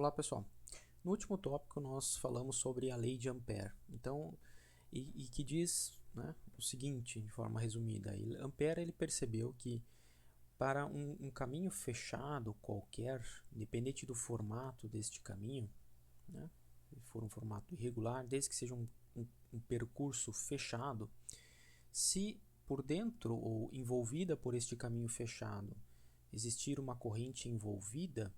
Olá pessoal, no último tópico nós falamos sobre a lei de Ampère, então, e que diz, né, o seguinte, de forma resumida, Ampère ele percebeu que para um caminho fechado qualquer, independente do formato deste caminho, né, se for um formato irregular, desde que seja um percurso fechado, se por dentro ou envolvida por este caminho fechado existir uma corrente envolvida,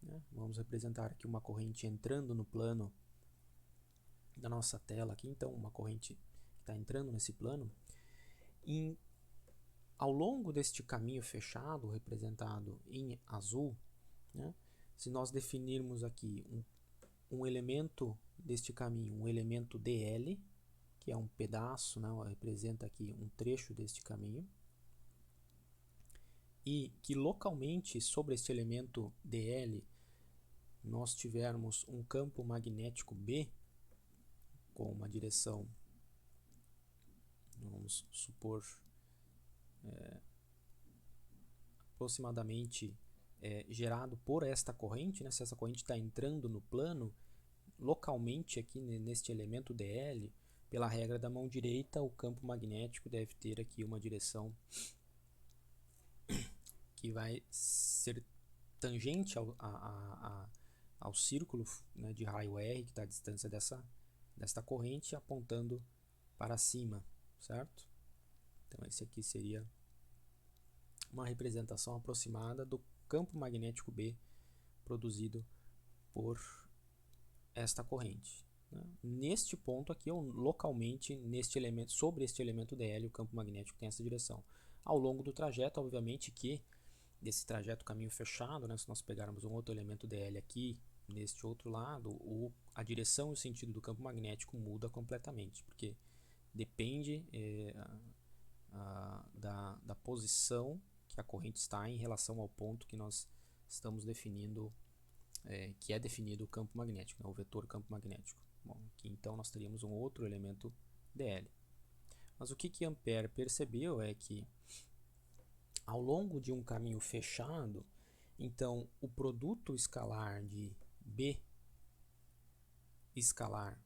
né? Vamos representar aqui uma corrente entrando no plano da nossa tela aqui, então uma corrente que está entrando nesse plano. Ao longo deste caminho fechado, representado em azul, né? Se nós definirmos aqui um elemento deste caminho, um elemento DL, que é um pedaço, né? Representa aqui um trecho deste caminho, e que localmente sobre este elemento DL nós tivermos um campo magnético B com uma direção, vamos supor, aproximadamente gerado por esta corrente, né? Se essa corrente está entrando no plano, localmente aqui neste elemento DL, pela regra da mão direita, o campo magnético deve ter aqui uma direção que vai ser tangente ao círculo, né, de raio R, que está à distância desta corrente, apontando para cima, certo? Então esse aqui seria uma representação aproximada do campo magnético B produzido por esta corrente, né? Neste ponto aqui, localmente, neste elemento, sobre este elemento DL, o campo magnético tem essa direção. Ao longo do trajeto, obviamente que desse trajeto caminho fechado, né, se nós pegarmos um outro elemento DL aqui, neste outro lado, a direção e o sentido do campo magnético muda completamente, porque depende da posição que a corrente está em relação ao ponto que nós estamos definindo, que é definido o campo magnético, né, o vetor campo magnético. Bom, aqui então nós teríamos um outro elemento DL. Mas o que Ampère percebeu é que ao longo de um caminho fechado, então o produto escalar de B escalar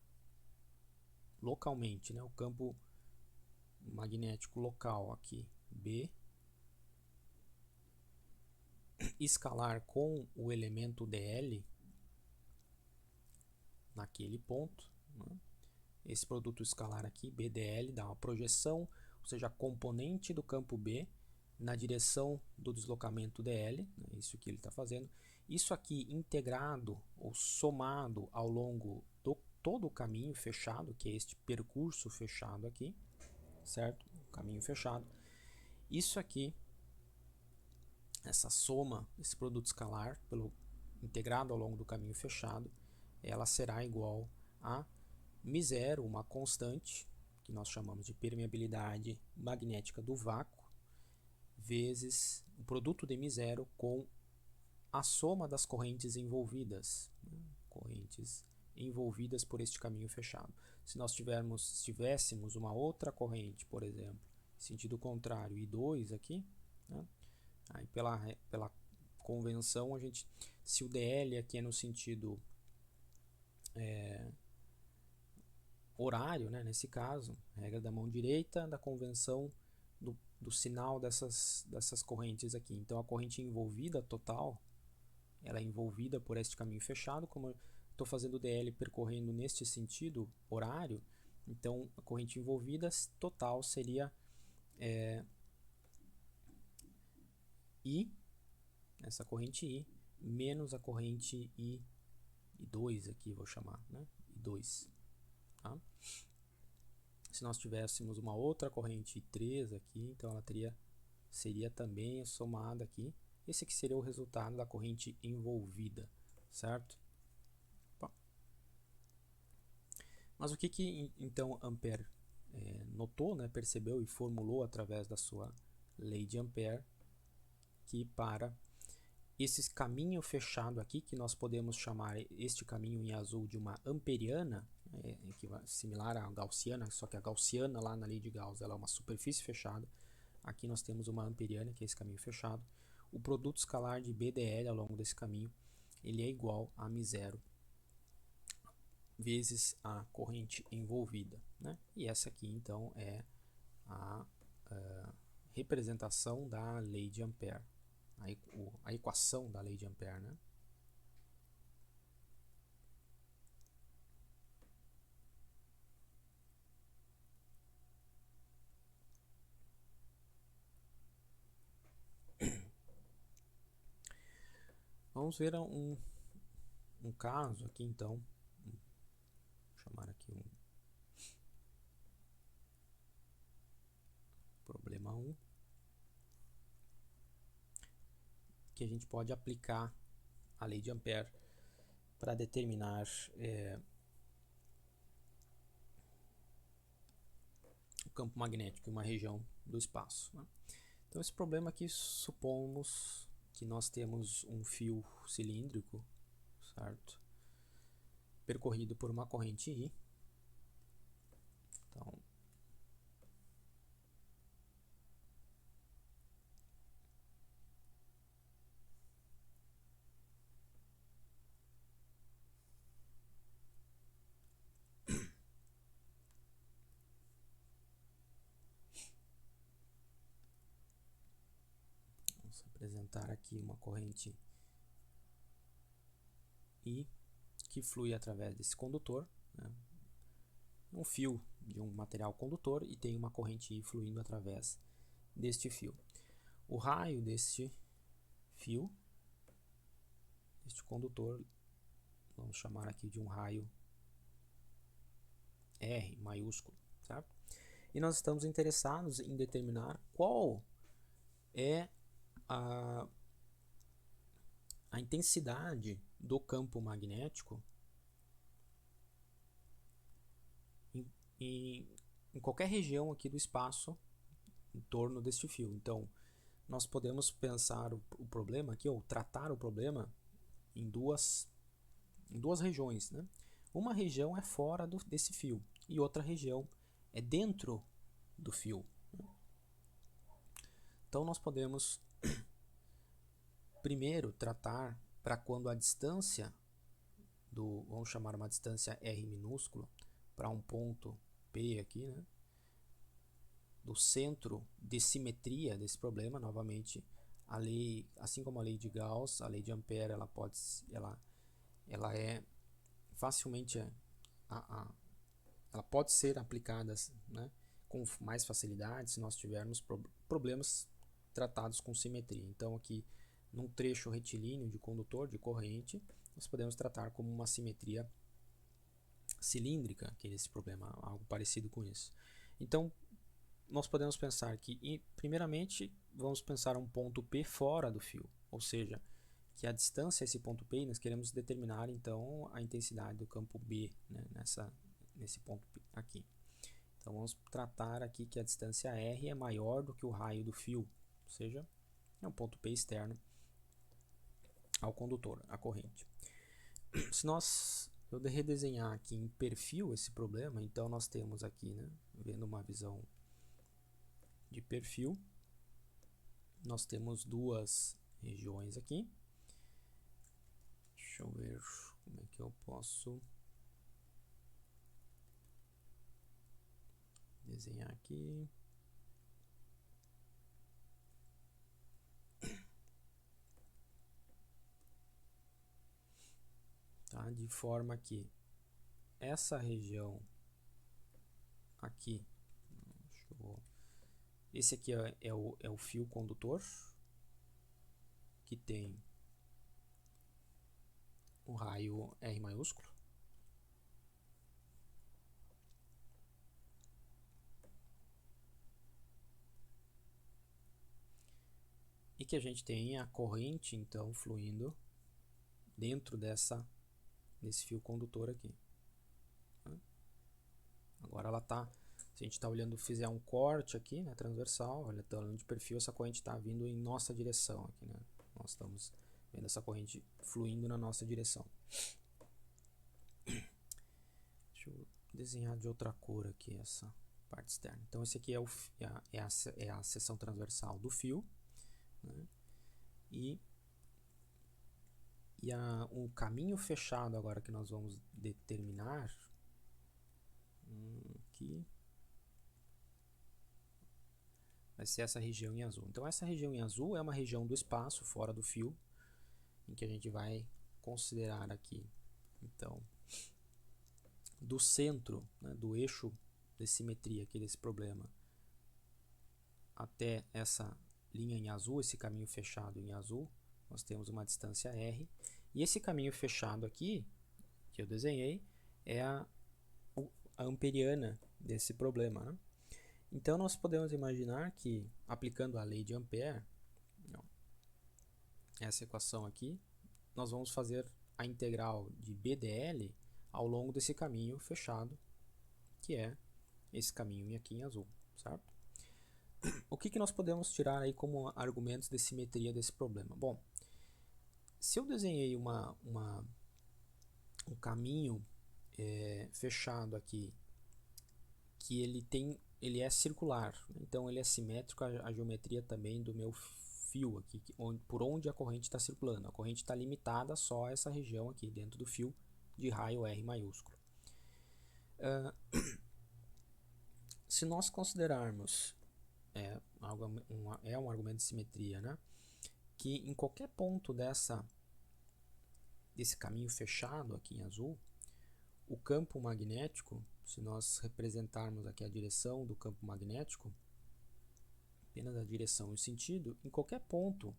localmente, né, o campo magnético local aqui, B, escalar com o elemento DL naquele ponto, né? Esse produto escalar aqui, BDL, dá uma projeção, ou seja, a componente do campo B na direção do deslocamento DL, né? Isso que ele está fazendo. Isso aqui integrado ou somado ao longo do todo o caminho fechado, que é este percurso fechado aqui, certo? O caminho fechado. Isso aqui, essa soma, esse produto escalar, integrado ao longo do caminho fechado, ela será igual a μ0, uma constante, que nós chamamos de permeabilidade magnética do vácuo, vezes o produto de μ0 com a soma das correntes envolvidas, né? Correntes envolvidas por este caminho fechado. Se nós tivéssemos uma outra corrente, por exemplo, sentido contrário, I2 aqui, né? Aí pela convenção, se o DL aqui é no sentido horário, né, nesse caso, regra da mão direita, da convenção do sinal dessas correntes aqui. Então a corrente envolvida total, ela é envolvida por este caminho fechado, como eu estou fazendo o DL percorrendo neste sentido horário, então a corrente envolvida total seria I, essa corrente I, menos a corrente I2 aqui, vou chamar, né? I2. Tá? Se nós tivéssemos uma outra corrente I3 aqui, então ela seria também somada aqui. Esse aqui seria o resultado da corrente envolvida, certo? Bom. Mas o que então Ampère notou, né, percebeu e formulou através da sua lei de Ampère, que para esse caminho fechado aqui, que nós podemos chamar este caminho em azul de uma amperiana, similar à gaussiana, só que a gaussiana lá na lei de Gauss ela é uma superfície fechada. Aqui nós temos uma amperiana, que é esse caminho fechado. O produto escalar de BDL ao longo desse caminho ele é igual a μ0 vezes a corrente envolvida, né? E essa aqui, então, é a representação da lei de Ampère, a equação da lei de Ampère, né? Vamos ver um caso aqui, então. Vou chamar aqui um problema 1, que a gente pode aplicar a lei de Ampère para determinar o campo magnético em uma região do espaço, né? Então, esse problema aqui, supomos que nós temos um fio cilíndrico, certo? Percorrido por uma corrente I. Então, vamos apresentar aqui uma corrente I que flui através desse condutor, né? Um fio de um material condutor e tem uma corrente I fluindo através deste fio. O raio deste fio, este condutor, vamos chamar aqui de um raio R maiúsculo, certo? E nós estamos interessados em determinar qual é a intensidade do campo magnético em qualquer região aqui do espaço em torno deste fio. Então, nós podemos pensar o problema aqui, ou tratar o problema em duas regiões, né? Uma região é fora desse fio e outra região é dentro do fio. Então, nós podemos primeiro tratar para quando a distância vamos chamar uma distância R minúscula, para um ponto P aqui, né? Do centro de simetria desse problema, novamente, a lei, assim como a lei de Gauss, a lei de Ampère, ela é facilmente, ela pode ser aplicada, né, com mais facilidade se nós tivermos problemas tratados com simetria. Então, aqui, num trecho retilíneo de condutor de corrente, nós podemos tratar como uma simetria cilíndrica, que é esse problema, algo parecido com isso. Então, nós podemos pensar que, primeiramente, vamos pensar um ponto P fora do fio, ou seja, que a distância a esse ponto P, nós queremos determinar, então, a intensidade do campo B, né, nesse ponto P aqui. Então, vamos tratar aqui que a distância R é maior do que o raio do fio, ou seja, é um ponto P externo ao condutor, à corrente. Se eu redesenhar aqui em perfil esse problema, então nós temos aqui, né, vendo uma visão de perfil, nós temos duas regiões aqui. Deixa eu ver como é que eu posso desenhar aqui. Tá? De forma que essa região aqui, esse aqui é o fio condutor, que tem um raio R maiúsculo. E que a gente tem a corrente, então, fluindo dentro desse fio condutor aqui. Agora ela está, se a gente está olhando, fizer um corte aqui, né, transversal, olha, tá olhando de perfil, essa corrente está vindo em nossa direção aqui, né? Nós estamos vendo essa corrente fluindo na nossa direção. Deixa eu desenhar de outra cor aqui essa parte externa. Então esse aqui é a seção transversal do fio, né? E E o caminho fechado agora que nós vamos determinar aqui vai ser essa região em azul. Então essa região em azul é uma região do espaço fora do fio, em que a gente vai considerar aqui, então, do centro, né, do eixo de simetria aqui desse problema até essa linha em azul, esse caminho fechado em azul, nós temos uma distância R, e esse caminho fechado aqui, que eu desenhei, é a amperiana desse problema, né? Então nós podemos imaginar que, aplicando a lei de Ampère, essa equação aqui, nós vamos fazer a integral de BDL ao longo desse caminho fechado, que é esse caminho aqui em azul, certo? O que nós podemos tirar aí como argumentos de simetria desse problema? Bom, se eu desenhei um caminho fechado aqui, que ele é circular, então ele é simétrico à geometria também do meu fio aqui, por onde a corrente está circulando. A corrente está limitada só a essa região aqui dentro do fio de raio R maiúsculo. Se nós considerarmos um argumento de simetria, né, que em qualquer ponto desse caminho fechado aqui em azul, o campo magnético, se nós representarmos aqui a direção do campo magnético, apenas a direção e o sentido, em qualquer ponto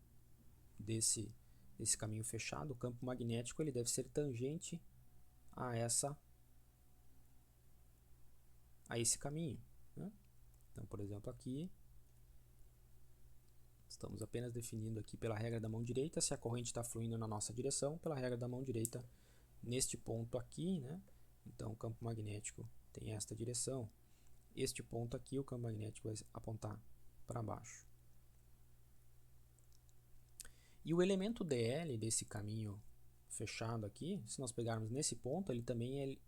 desse caminho fechado, o campo magnético ele deve ser tangente a esse caminho, né? Então, por exemplo, aqui estamos apenas definindo aqui pela regra da mão direita se a corrente está fluindo na nossa direção, pela regra da mão direita neste ponto aqui, né? Então o campo magnético tem esta direção. Este ponto aqui, o campo magnético vai apontar para baixo. E o elemento dl desse caminho fechado aqui, se nós pegarmos nesse ponto, ele também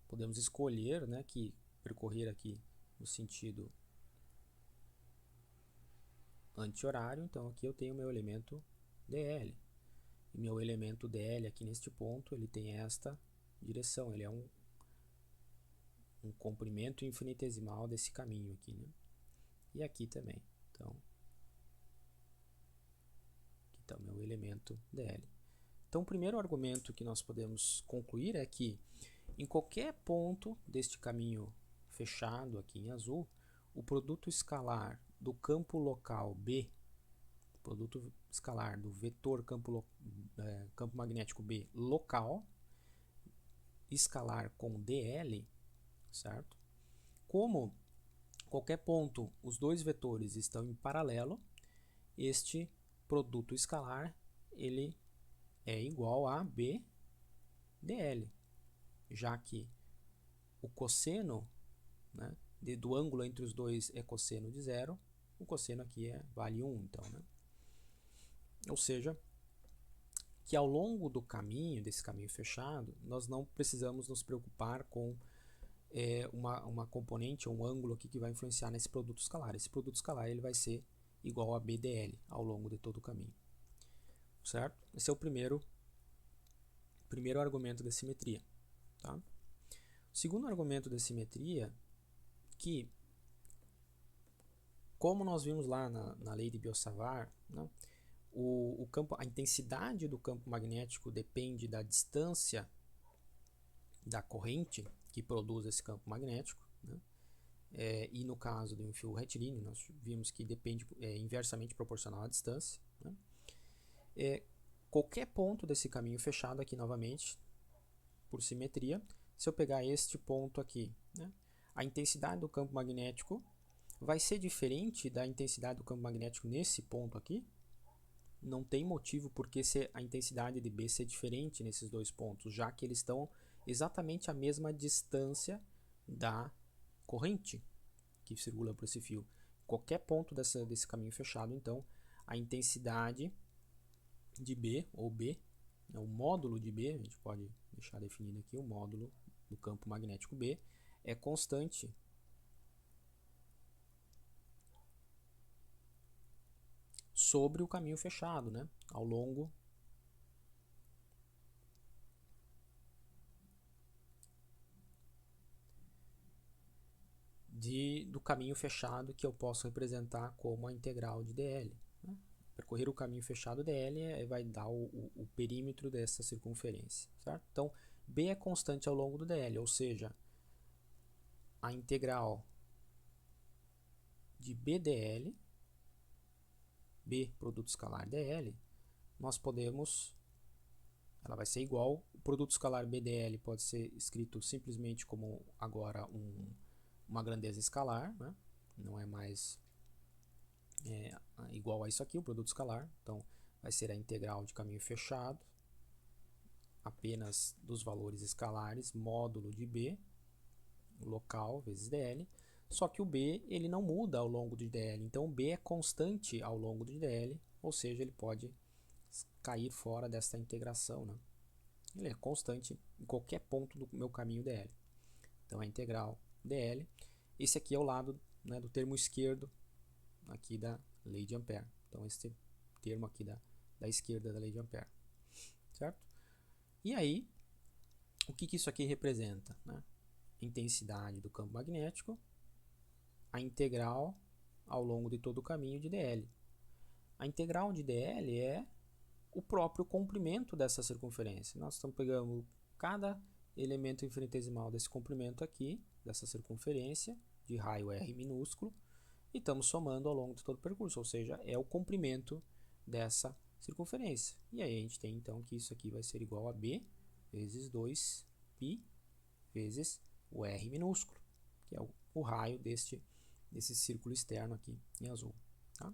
podemos escolher, né, que percorrer aqui no sentido anti-horário. Então aqui eu tenho meu elemento dl. E meu elemento dl aqui neste ponto, ele tem esta direção, ele é um comprimento infinitesimal desse caminho aqui, né? E aqui também. Então, aqui está o meu elemento dl. Então, o primeiro argumento que nós podemos concluir é que em qualquer ponto deste caminho fechado aqui em azul, o produto escalar do campo local B, produto escalar do vetor campo magnético B local, escalar com dl, certo? Como qualquer ponto os dois vetores estão em paralelo, este produto escalar ele é igual a B dl, já que o cosseno, né, do ângulo entre os dois é cosseno de zero, o cosseno aqui vale 1, então, né? Ou seja, que ao longo do caminho, desse caminho fechado, nós não precisamos nos preocupar com uma componente ou um ângulo aqui que vai influenciar nesse produto escalar. Esse produto escalar ele vai ser igual a BDL ao longo de todo o caminho. Certo? Esse é o primeiro argumento da simetria. Tá? O segundo argumento da simetria, que, como nós vimos lá na lei de Biot-Savart, né, a intensidade do campo magnético depende da distância da corrente que produz esse campo magnético, né? E no caso de um fio retilíneo, nós vimos que depende inversamente proporcional à distância, né? Qualquer ponto desse caminho fechado aqui novamente, por simetria, se eu pegar este ponto aqui, né, a intensidade do campo magnético vai ser diferente da intensidade do campo magnético nesse ponto aqui. Não tem motivo por que a intensidade de B ser diferente nesses dois pontos, já que eles estão exatamente à mesma distância da corrente que circula por esse fio. Qualquer ponto desse caminho fechado, então, a intensidade de B, ou B, o módulo de B, a gente pode deixar definido aqui, o módulo do campo magnético B, é constante sobre o caminho fechado, né, ao longo do caminho fechado que eu posso representar como a integral de dl. Né? Percorrer o caminho fechado dl vai dar o perímetro dessa circunferência, certo? Então, b é constante ao longo do dl, ou seja, a integral de bdl, b produto escalar dl, nós podemos, ela vai ser igual, o produto escalar bdl pode ser escrito simplesmente como agora uma grandeza escalar, né? Não é mais igual a isso aqui, o produto escalar, então vai ser a integral de caminho fechado, apenas dos valores escalares, módulo de b, local vezes dl, só que o b ele não muda ao longo de dl, então o b é constante ao longo de dl, ou seja, ele pode cair fora dessa integração, né? Ele é constante em qualquer ponto do meu caminho dl. Então a integral dl, esse aqui é o lado, né, do termo esquerdo aqui da lei de Ampère. Então esse termo aqui da esquerda da lei de Ampère, certo? E aí, o que isso aqui representa, né? Intensidade do campo magnético, a integral ao longo de todo o caminho de dl. A integral de dl é o próprio comprimento dessa circunferência. Nós estamos pegando cada elemento infinitesimal desse comprimento aqui, dessa circunferência, de raio r minúsculo, e estamos somando ao longo de todo o percurso, ou seja, é o comprimento dessa circunferência. E aí a gente tem então que isso aqui vai ser igual a b vezes 2π vezes o r minúsculo, que é o raio desse círculo externo aqui em azul. Tá?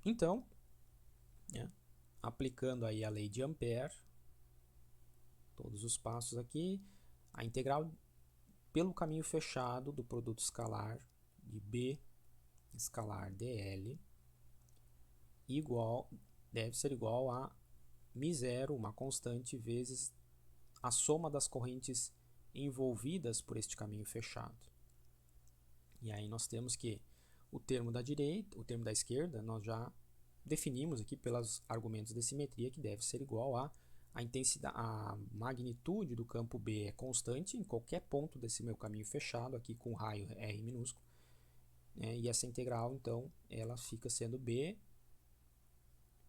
Então, né, aplicando aí a lei de Ampère, todos os passos aqui, a integral pelo caminho fechado do produto escalar de b escalar dl deve ser igual a μ0, uma constante, vezes a soma das correntes envolvidas por este caminho fechado. E aí nós temos que o termo da direita, o termo da esquerda, nós já definimos aqui pelos argumentos de simetria que deve ser igual a intensidade, a magnitude do campo B é constante em qualquer ponto desse meu caminho fechado aqui com raio R minúsculo, né? E essa integral então ela fica sendo B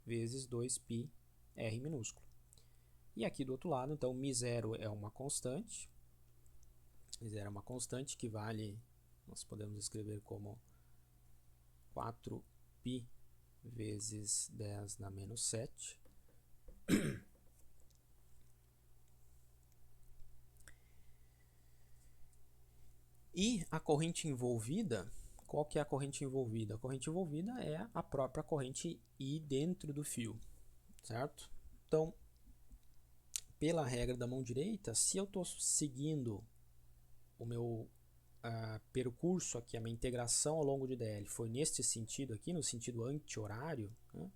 vezes 2π R minúsculo. E aqui do outro lado, então, μ0 é uma constante. μ0 é uma constante que vale, nós podemos escrever como 4π vezes 10 na menos 7. E a corrente envolvida, qual que é a corrente envolvida? A corrente envolvida é a própria corrente I dentro do fio, certo? Então, pela regra da mão direita, se eu estou seguindo o meu percurso aqui, a minha integração ao longo de dl foi neste sentido aqui, no sentido anti-horário, né?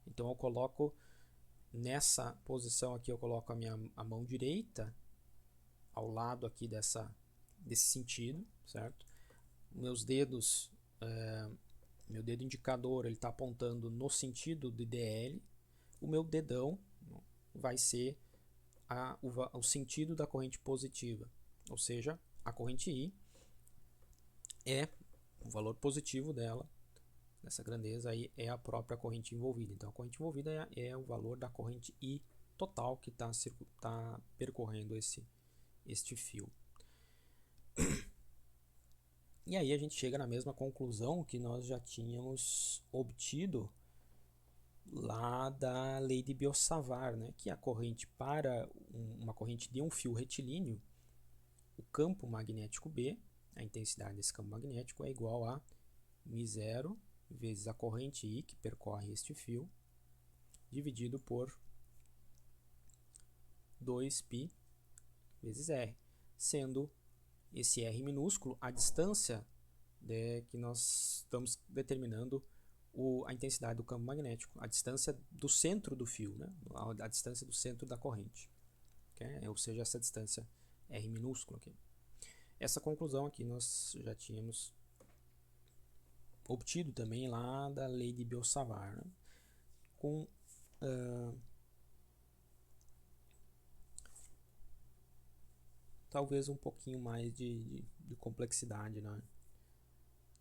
Então eu coloco nessa posição aqui, eu coloco a mão direita ao lado aqui desse sentido, certo? Meus dedos, meu dedo indicador, ele está apontando no sentido de dl, o meu dedão vai ser o sentido da corrente positiva, ou seja, a corrente I é o valor positivo dela, dessa grandeza aí, é a própria corrente envolvida. Então a corrente envolvida é o valor da corrente I total que está percorrendo este fio. E aí a gente chega na mesma conclusão que nós já tínhamos obtido lá da lei de Biot-Savart, né? Que a corrente para uma corrente de um fio retilíneo, o campo magnético B, a intensidade desse campo magnético é igual a μ0 vezes a corrente I que percorre este fio, dividido por 2π vezes R, sendo esse R minúsculo a distância que nós estamos determinando a intensidade do campo magnético, a distância do centro do fio, né? A distância do centro da corrente, okay? Ou seja, essa distância R minúsculo aqui. Essa conclusão aqui nós já tínhamos obtido também lá da lei de Biot-Savart, né? Com talvez um pouquinho mais de complexidade, né?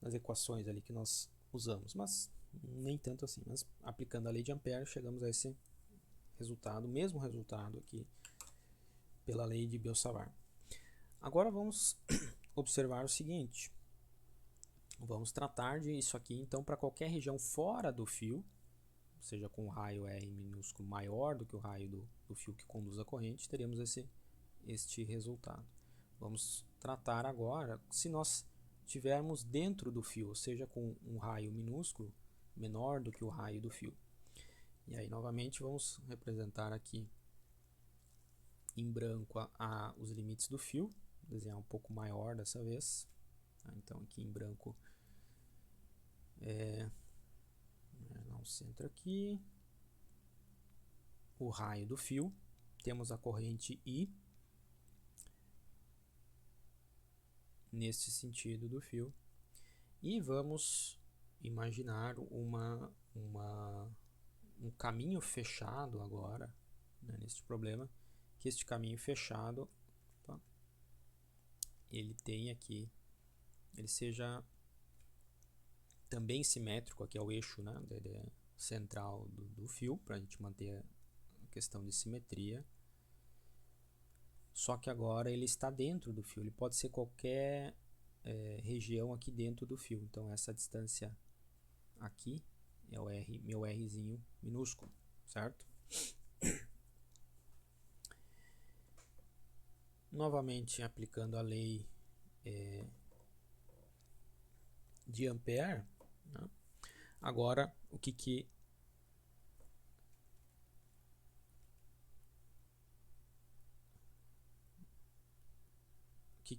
nas equações ali que nós usamos, mas nem tanto assim. Mas aplicando a lei de Ampère, chegamos a esse resultado, mesmo resultado aqui pela lei de Biot-Savart. Agora vamos observar o seguinte. Vamos tratar disso aqui então para qualquer região fora do fio, seja com o raio R minúsculo maior do que o raio do fio que conduz a corrente, teremos este resultado. Vamos tratar agora se nós tivermos dentro do fio, ou seja, com um raio minúsculo menor do que o raio do fio. E aí novamente vamos representar aqui em branco os limites do fio, desenhar um pouco maior dessa vez. Então aqui em branco no centro aqui, o raio do fio, temos a corrente I nesse sentido do fio, e vamos imaginar um caminho fechado agora, né, neste problema, que este caminho fechado, ele tem aqui, ele seja também simétrico aqui ao eixo, né, central do fio, para a gente manter a questão de simetria. Só que agora ele está dentro do fio, ele pode ser qualquer região aqui dentro do fio. Então essa distância aqui é o R, meu Rzinho minúsculo, certo? Novamente aplicando a lei de Ampère, né? Agora o que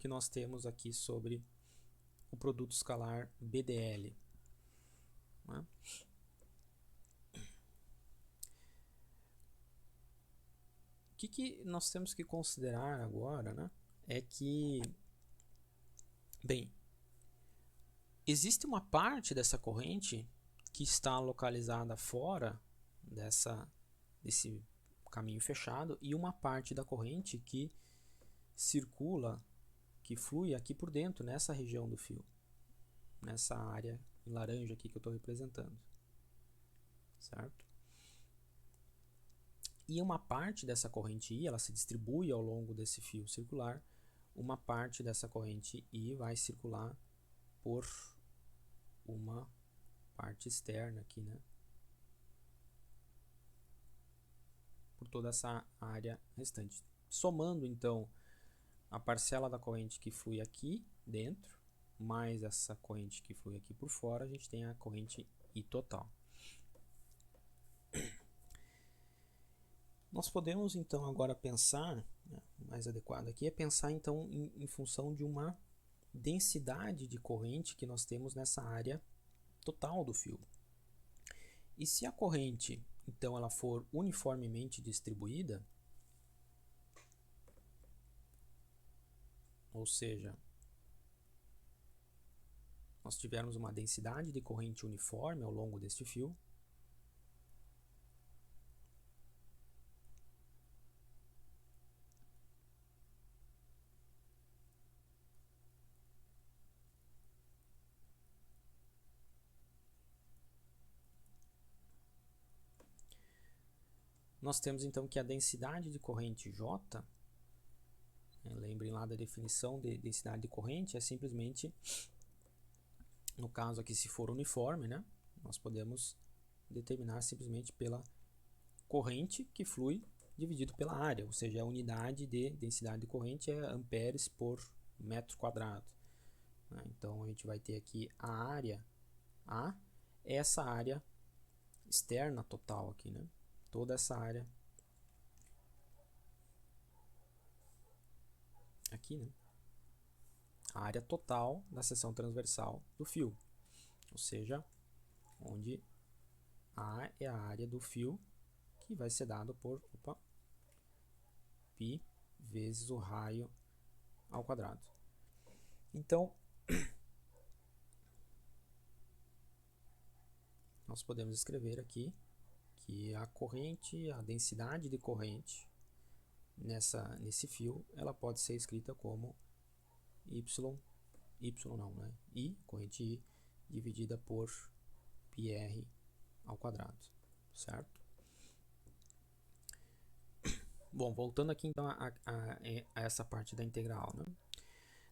nós temos aqui sobre o produto escalar BDL, né? O que nós temos que considerar agora, né, é que, bem, existe uma parte dessa corrente que está localizada fora desse caminho fechado e uma parte da corrente que circula, que flui aqui por dentro, nessa região do fio, nessa área em laranja aqui que eu estou representando, certo? E uma parte dessa corrente I, ela se distribui ao longo desse fio circular, uma parte dessa corrente I vai circular por uma parte externa aqui, né? Por toda essa área restante. Somando então a parcela da corrente que flui aqui dentro, mais essa corrente que flui aqui por fora, a gente tem a corrente I total. Nós podemos então agora pensar, né, mais adequado aqui, é pensar então em função de uma densidade de corrente que nós temos nessa área total do fio. E se a corrente então ela for uniformemente distribuída, ou seja, nós tivermos uma densidade de corrente uniforme ao longo deste fio, nós temos então que a densidade de corrente J, lembrem lá da definição de densidade de corrente, é simplesmente, no caso aqui se for uniforme, né, nós podemos determinar simplesmente pela corrente que flui dividido pela área, ou seja, a unidade de densidade de corrente é amperes por metro quadrado. Então a gente vai ter aqui a área A, essa área externa total aqui, né? Toda essa área aqui, né? A área total da seção transversal do fio, ou seja, onde A é a área do fio que vai ser dado por π vezes o raio ao quadrado. Então, nós podemos escrever aqui que a corrente, a densidade de corrente nesse fio, ela pode ser escrita como I, corrente I, dividida por πr ao quadrado, certo? Bom, voltando aqui então a essa parte da integral, né?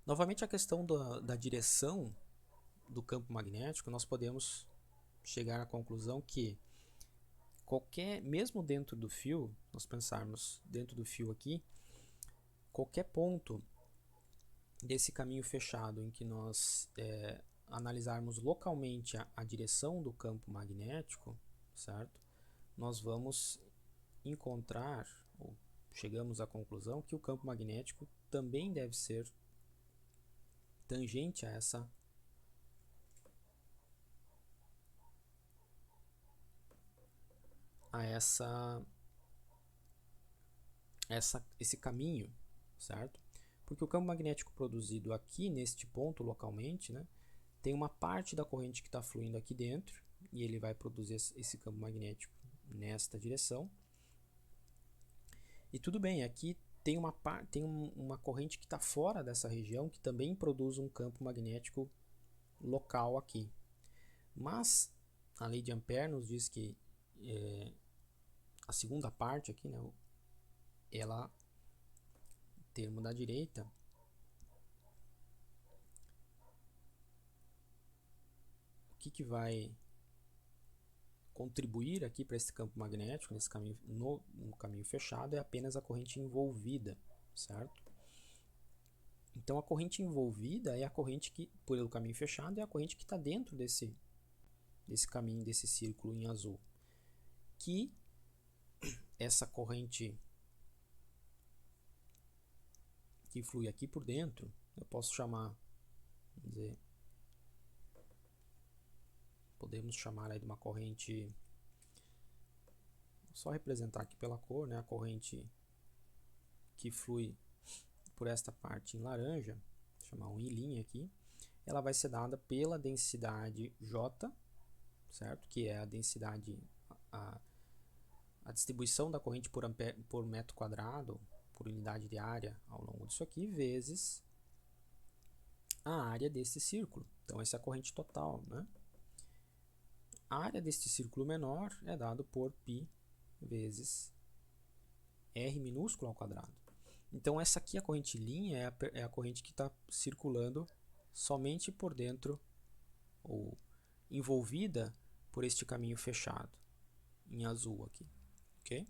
Novamente a questão da direção do campo magnético, nós podemos chegar à conclusão que mesmo dentro do fio, nós pensarmos dentro do fio aqui, qualquer ponto desse caminho fechado em que nós analisarmos localmente a direção do campo magnético, certo? Nós vamos encontrar, ou chegamos à conclusão, que o campo magnético também deve ser tangente a esse caminho, certo? Porque o campo magnético produzido aqui neste ponto localmente, né, tem uma parte da corrente que está fluindo aqui dentro e ele vai produzir esse campo magnético nesta direção. E tudo bem, aqui tem uma corrente que está fora dessa região que também produz um campo magnético local aqui. Mas a lei de Ampère nos diz que a segunda parte aqui, né, ela, termo da direita, o que vai contribuir aqui para esse campo magnético, nesse caminho, no caminho fechado, é apenas a corrente envolvida, certo? Então a corrente envolvida é a corrente que, pelo caminho fechado, é a corrente que está dentro desse caminho, desse círculo em azul. Que essa corrente que flui aqui por dentro, eu posso chamar, vamos dizer, podemos chamar aí de uma corrente, só representar aqui pela cor, né, a corrente que flui por esta parte em laranja, vou chamar um I' aqui, ela vai ser dada pela densidade J, certo? Que é a densidade, a distribuição da corrente por metro quadrado, por unidade de área ao longo disso aqui, vezes a área desse círculo. Então essa é a corrente total, né? A área deste círculo menor é dado por π vezes r minúsculo ao quadrado. Então essa aqui, a corrente linha, é a corrente que está circulando somente por dentro, ou envolvida por este caminho fechado, em azul aqui. Ok?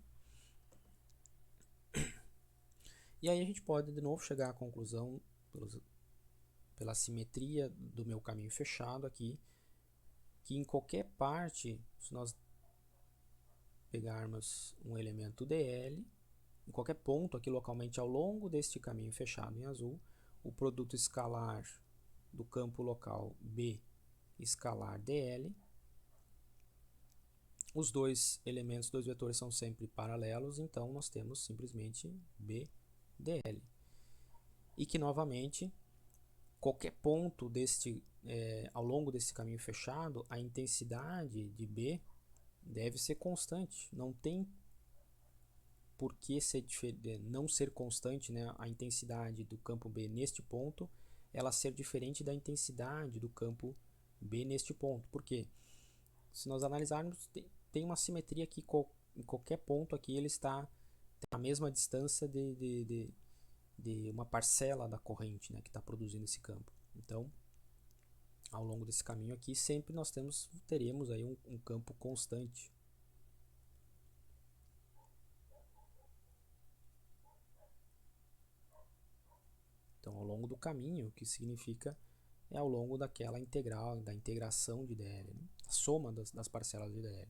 E aí a gente pode de novo chegar à conclusão, pela simetria do meu caminho fechado aqui, que em qualquer parte, se nós pegarmos um elemento dl, em qualquer ponto aqui localmente ao longo deste caminho fechado em azul, o produto escalar do campo local B escalar dl, os dois vetores são sempre paralelos, então nós temos simplesmente B dl. E que novamente, qualquer ponto ao longo desse caminho fechado, a intensidade de B deve ser constante. Não tem por que não ser constante, né, a intensidade do campo B neste ponto, ela ser diferente da intensidade do campo B neste ponto. Por quê? Se nós analisarmos, tem uma simetria que em qualquer ponto aqui ele está a mesma distância de uma parcela da corrente, né, que está produzindo esse campo. Então, ao longo desse caminho aqui, sempre nós teremos aí um campo constante. Então, ao longo do caminho, o que significa é ao longo daquela integral, da integração de dl, né? A soma das parcelas de dl.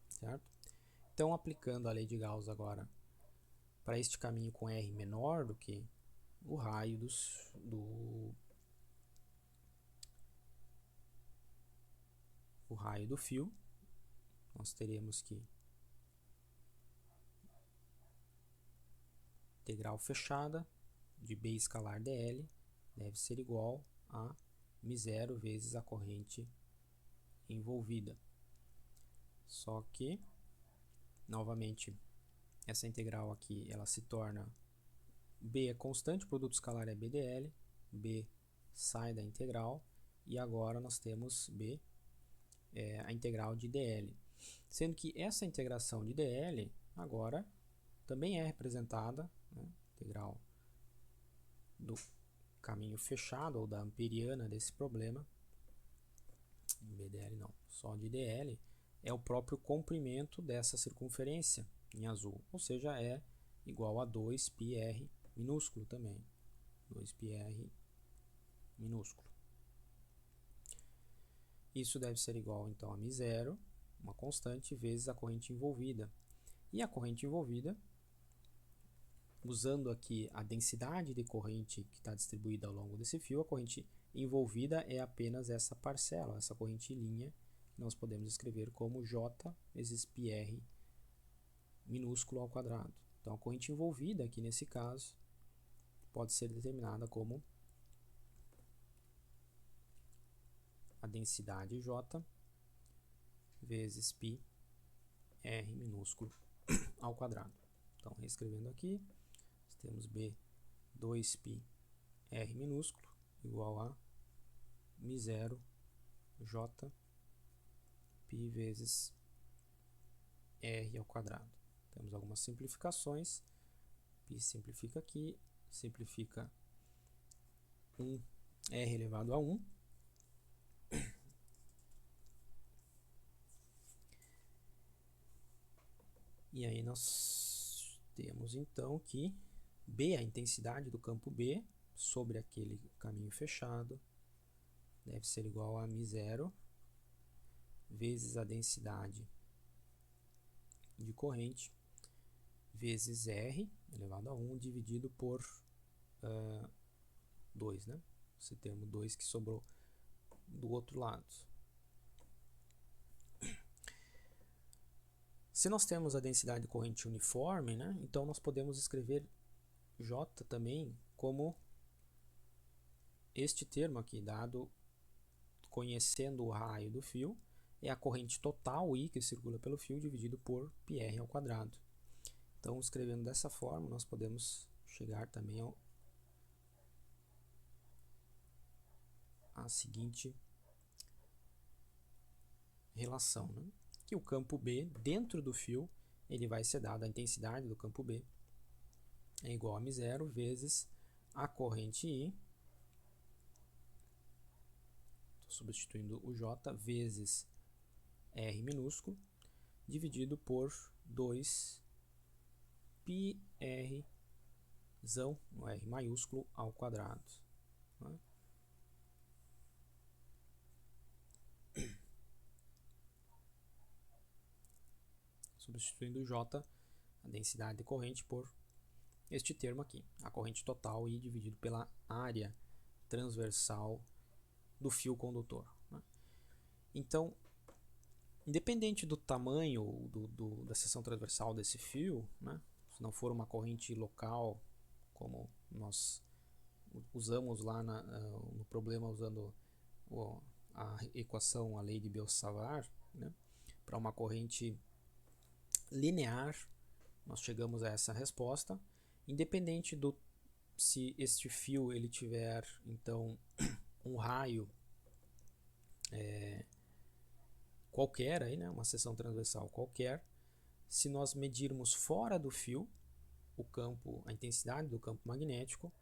Certo? Então, aplicando a lei de Gauss agora para este caminho com r menor do que o raio do fio, nós teremos que integral fechada de B escalar dl deve ser igual a μ0 vezes a corrente envolvida. Só que, novamente, essa integral aqui ela se torna B é constante, o produto escalar é B dl, B sai da integral, e agora nós temos B, a integral de dl. Sendo que essa integração de dl agora também é representada, né, integral do caminho fechado ou da amperiana desse problema, BDL não, só de dl, é o próprio comprimento dessa circunferência em azul, ou seja, é igual a 2πr minúsculo também, 2πr minúsculo. Isso deve ser igual então a μ0, uma constante, vezes a corrente envolvida. E a corrente envolvida, usando aqui a densidade de corrente que está distribuída ao longo desse fio, a corrente envolvida é apenas essa parcela, essa corrente linha, que nós podemos escrever como J vezes πr minúsculo ao quadrado. Então a corrente envolvida aqui nesse caso pode ser determinada como a densidade J vezes πr minúsculo ao quadrado. Então, reescrevendo aqui, nós temos B 2πr minúsculo igual a μ0 J π vezes r ao quadrado. Temos algumas simplificações. π simplifica aqui, simplifica 1r elevado a 1. E aí nós temos então que B, a intensidade do campo B sobre aquele caminho fechado, deve ser igual a μ0 vezes a densidade de corrente vezes R elevado a 1 dividido por 2, né? Esse termo 2 que sobrou do outro lado. Se nós temos a densidade de corrente uniforme, né, então nós podemos escrever J também como este termo aqui, dado conhecendo o raio do fio, é a corrente total I que circula pelo fio dividido por πr ao quadrado. Então, escrevendo dessa forma, nós podemos chegar também à seguinte relação, né? Que o campo B dentro do fio ele vai ser dado, a intensidade do campo B é igual a μ0 vezes a corrente I, estou substituindo o J, vezes R minúsculo, dividido por 2πr, no R maiúsculo, ao quadrado. Né? Substituindo o J, a densidade de corrente, por este termo aqui, a corrente total I dividido pela área transversal do fio condutor. Né? Então, independente do tamanho da seção transversal desse fio, né? Se não for uma corrente local, como nós usamos lá no problema usando a equação, a lei de Biot-Savart, né? Para uma corrente linear, nós chegamos a essa resposta, independente se este fio ele tiver então um raio qualquer aí, né, uma seção transversal qualquer, se nós medirmos fora do fio o campo, a intensidade do campo magnético,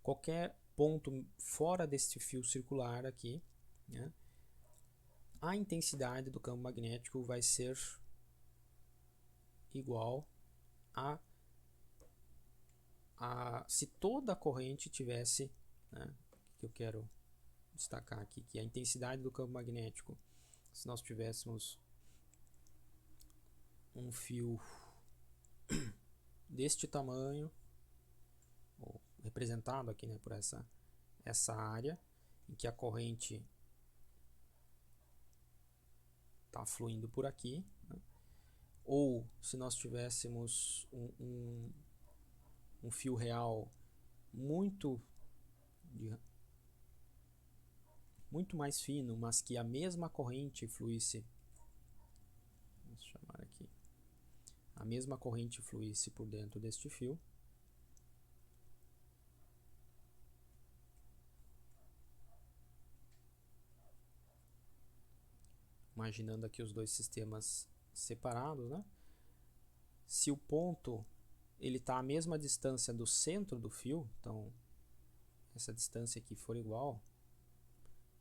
qualquer ponto fora deste fio circular aqui, né, a intensidade do campo magnético vai ser igual a se toda a corrente tivesse, né, que eu quero destacar aqui, que a intensidade do campo magnético, se nós tivéssemos um fio deste tamanho, ou representado aqui, né, por essa área, em que a corrente está fluindo por aqui, né? Ou se nós tivéssemos um fio real muito mais fino, mas que a mesma corrente fluísse, vamos chamar aqui, a mesma corrente fluísse por dentro deste fio, imaginando aqui os dois sistemas separados, né? Se o ponto ele está à mesma distância do centro do fio, então essa distância aqui for igual,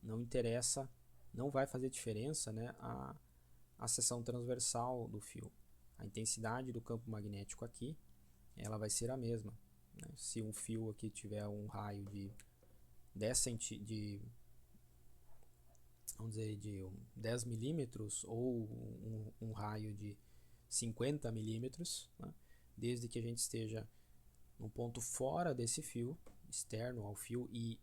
não interessa, não vai fazer diferença, né, a seção transversal do fio. A intensidade do campo magnético aqui, ela vai ser a mesma, né? Se um fio aqui tiver um raio de 10 vamos dizer, de 10 milímetros ou um raio de 50 milímetros, né? Desde que a gente esteja no ponto fora desse fio, externo ao fio, e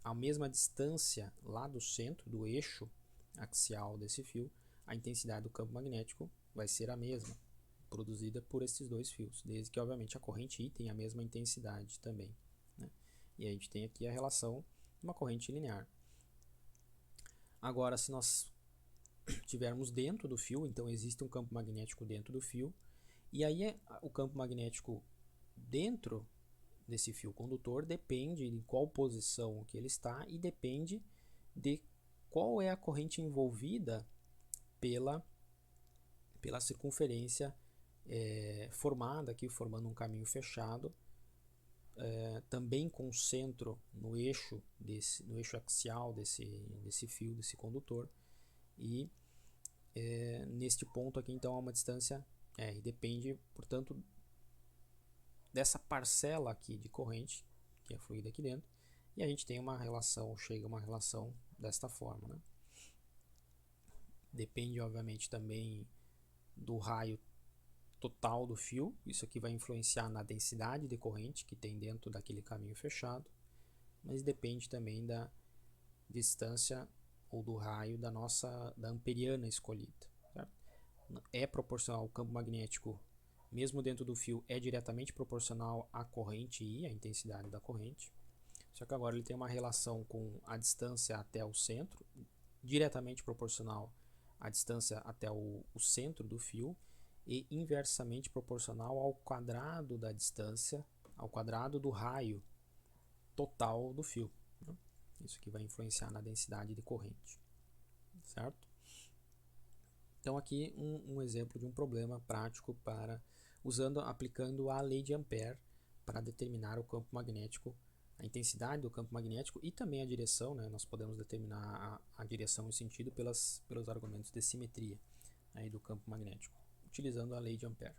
a mesma distância lá do centro, do eixo axial desse fio, a intensidade do campo magnético vai ser a mesma, produzida por esses dois fios, desde que obviamente a corrente I tenha a mesma intensidade também, né? E a gente tem aqui a relação de uma corrente linear. Agora, se nós tivermos dentro do fio, então existe um campo magnético dentro do fio, e aí o campo magnético dentro desse fio condutor depende de qual posição que ele está e depende de qual é a corrente envolvida pela circunferência formada aqui, formando um caminho fechado, também com o centro no eixo axial desse fio, desse condutor, e neste ponto aqui então há uma distância R, depende, portanto, dessa parcela aqui de corrente que é fluída aqui dentro, e a gente tem uma relação, chega a uma relação desta forma, né? Depende obviamente também do raio total do fio, isso aqui vai influenciar na densidade de corrente que tem dentro daquele caminho fechado, mas depende também da distância ou do raio da amperiana escolhida, certo? É proporcional, o campo magnético, mesmo dentro do fio, é diretamente proporcional à corrente I, à intensidade da corrente, só que agora ele tem uma relação com a distância até o centro, diretamente proporcional à distância até o centro do fio, e inversamente proporcional ao quadrado da distância, ao quadrado do raio total do fio, né? Isso que vai influenciar na densidade de corrente, certo? Então aqui um exemplo de um problema prático aplicando a lei de Ampère para determinar o campo magnético, a intensidade do campo magnético e também a direção, né? Nós podemos determinar a direção e o sentido pelos argumentos de simetria aí do campo magnético, utilizando a lei de Ampère.